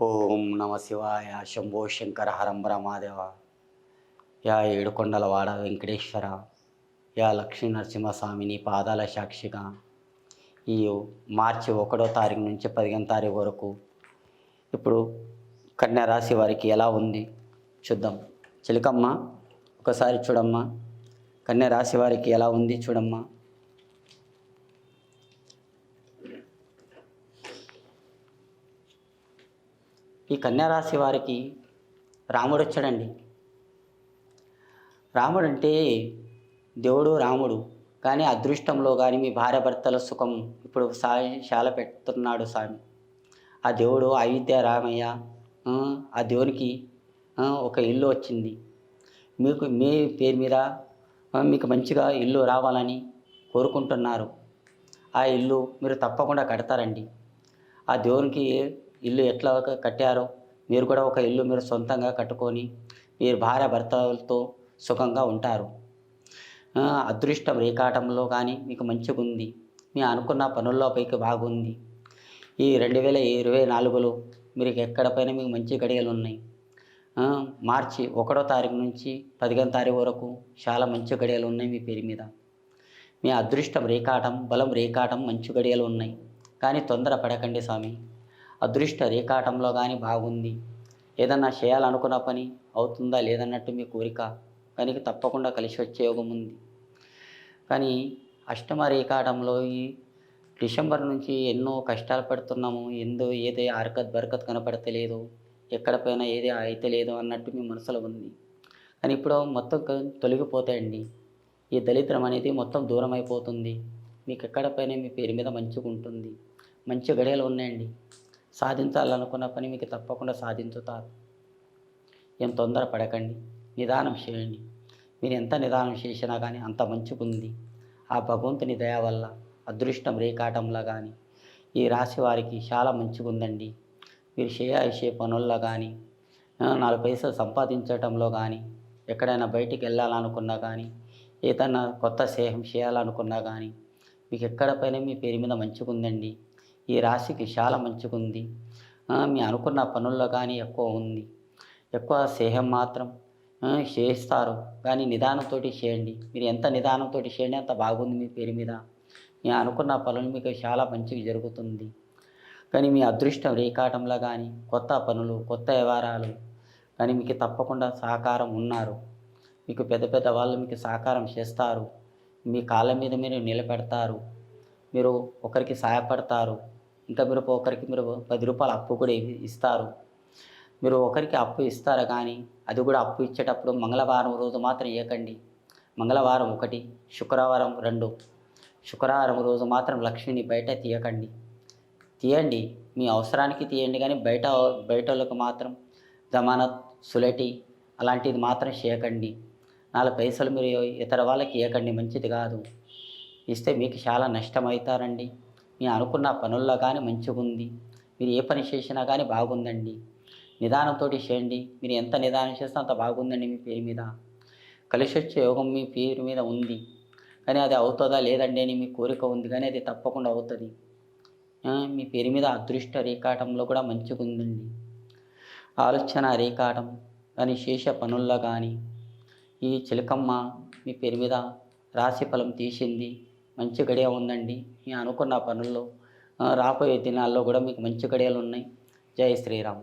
ఓం నమ శివాయ శంభో శంకర హరం బ్రహ్మదేవ యా ఏడుకొండలవాడ వెంకటేశ్వర యా లక్ష్మీ నరసింహస్వామి నీ పాదాల సాక్షిగా ఈ మార్చి 1వ తారీఖు నుంచి 15వ తారీఖు వరకు ఇప్పుడు కన్యా రాశి వారికి ఎలా ఉంది చూద్దాం. చిలకమ్మ ఒకసారి చూడమ్మా, కన్యా రాశి వారికి ఎలా ఉంది చూడమ్మా. ఈ కన్యారాశి వారికి రాముడు వచ్చాడండి. రాముడు అంటే దేవుడు రాముడు, కానీ అదృష్టంలో కానీ మీ భార్యాభర్తల సుఖం ఇప్పుడు చాలా పెడుతున్నాడు స్వామి. ఆ దేవుడు అయోధ్య రామయ్య, ఆ దేవునికి ఒక ఇల్లు వచ్చింది. మీకు మీ పేరు మీద మీకు మంచిగా ఇల్లు రావాలని కోరుకుంటున్నారు. ఆ ఇల్లు మీరు తప్పకుండా కడతారండి. ఆ దేవునికి ఇల్లు ఎట్లా కట్టారో మీరు కూడా ఒక ఇల్లు మీరు సొంతంగా కట్టుకొని మీరు భార్యాభర్తలతో సుఖంగా ఉంటారు. అదృష్టం రేఖాటంలో కానీ మీకు మంచిగా ఉంది. మీ అనుకున్న పనుల్లో పైకి బాగుంది. ఈ 2024లో మీరు ఎక్కడపైన మీకు మంచి గడియలు ఉన్నాయి. మార్చి 1వ తారీఖు నుంచి 15వ తారీఖు వరకు చాలా మంచి గడియలు ఉన్నాయి మీ పేరు మీద. మీ అదృష్టం రేఖాటం, బలం రేఖాటం మంచి గడియలు ఉన్నాయి. కానీ తొందర పడకండి స్వామి. అదృష్ట రేఖాటంలో కానీ బాగుంది. ఏదన్నా చేయాలనుకున్న పని అవుతుందా లేదన్నట్టు మీ కోరిక కనుక తప్పకుండా కలిసి వచ్చే యోగం ఉంది. కానీ అష్టమ రేఖాటంలో ఈ డిసెంబర్ నుంచి ఎన్నో కష్టాలు పడుతున్నాము. ఏది హరకత్ బరకత్ కనపడతలేదు, ఎక్కడ పైన ఏది అయితే లేదు అన్నట్టు మీ మనసులో ఉంది. కానీ ఇప్పుడు మొత్తం తొలగిపోతాయండి. ఈ దరిద్రం అనేది మొత్తం దూరం అయిపోతుంది. మీకు ఎక్కడ పైన మీ పేరు మీద మంచిగా ఉంటుంది. మంచి గడియలు ఉన్నాయండి. సాధించాలనుకున్న పని మీకు తప్పకుండా సాధించుతారు. ఏం తొందర పడకండి, నిదానం చేయండి. మీరు ఎంత నిదానం చేసినా కానీ అంత మంచిగుంది. ఆ భగవంతుని దయ వల్ల అదృష్టం రేఖాటంలో కానీ ఈ రాశి వారికి చాలా మంచిగుందండి. మీరు చేసే పనుల్లో కానీ 4 పైసలు సంపాదించడంలో కానీ ఎక్కడైనా బయటికి వెళ్ళాలనుకున్నా కానీ ఏదైనా కొత్త స్నేహం చేయాలనుకున్నా కానీ మీకు ఎక్కడ పైన మీ పేరు మీద మంచిగుందండి. ఈ రాశికి చాలా మంచిగుంది. మీ అనుకున్న పనుల్లో కానీ ఎక్కువ ఉంది. ఎక్కువ స్నేహం మాత్రం చేస్తారు, కానీ నిదానంతో చేయండి. మీరు ఎంత నిదానంతో చేయండి అంత బాగుంది మీ పేరు మీద. మీ అనుకున్న పనులు మీకు చాలా మంచిగా జరుగుతుంది. కానీ మీ అదృష్టం రేఖాటంలో కానీ కొత్త పనులు, కొత్త వ్యవహారాలు కానీ మీకు తప్పకుండా సహకారం ఉన్నారు. మీకు పెద్ద పెద్ద వాళ్ళు మీకు సహకారం చేస్తారు. మీ కాళ్ళ మీద మీరు నిలబెడతారు. మీరు ఒకరికి సహాయపడతారు. ఇంకా మీరు ఒకరికి మీరు 10 రూపాయలు అప్పు కూడా ఇస్తారు. మీరు ఒకరికి అప్పు ఇస్తారు, కానీ అది కూడా అప్పు ఇచ్చేటప్పుడు మంగళవారం రోజు మాత్రం ఇవ్వకండి. మంగళవారం 1, శుక్రవారం 2, శుక్రవారం రోజు మాత్రం లక్ష్మిని బయట తీయకండి. తీయండి, మీ అవసరానికి తీయండి, కానీ బయట వాళ్ళకి మాత్రం జమానత్, సులటి అలాంటిది మాత్రం చేయకండి. 4 పైసలు మీరు ఇతర వాళ్ళకి ఇవ్వకండి, మంచిది కాదు. ఇస్తే మీకు చాలా నష్టమవుతారండి. మీ అనుకున్న పనుల్లో కానీ మంచిగుంది. మీరు ఏ పని చేసినా కానీ బాగుందండి. నిదానంతో చేయండి. మీరు ఎంత నిదానం చేస్తే అంత బాగుందండి మీ పేరు మీద. కలిసి వచ్చే యోగం మీ పేరు మీద ఉంది. కానీ అది అవుతుందా లేదండి అని మీ కోరిక ఉంది, కానీ అది తప్పకుండా అవుతుంది. మీ పేరు మీద అదృష్ట రేఖాటంలో కూడా మంచిగుందండి. ఆలోచన రేఖాటం కానీ చేసే పనుల్లో కానీ ఈ చిలకమ్మ మీ పేరు మీద రాశి ఫలం తీసింది. మంచి గడియ ఉందండి. మీ అనుకున్న పనుల్లో రాబోయే దినాల్లో కూడా మీకు మంచి గడియలు ఉన్నాయి. జై శ్రీరామ్.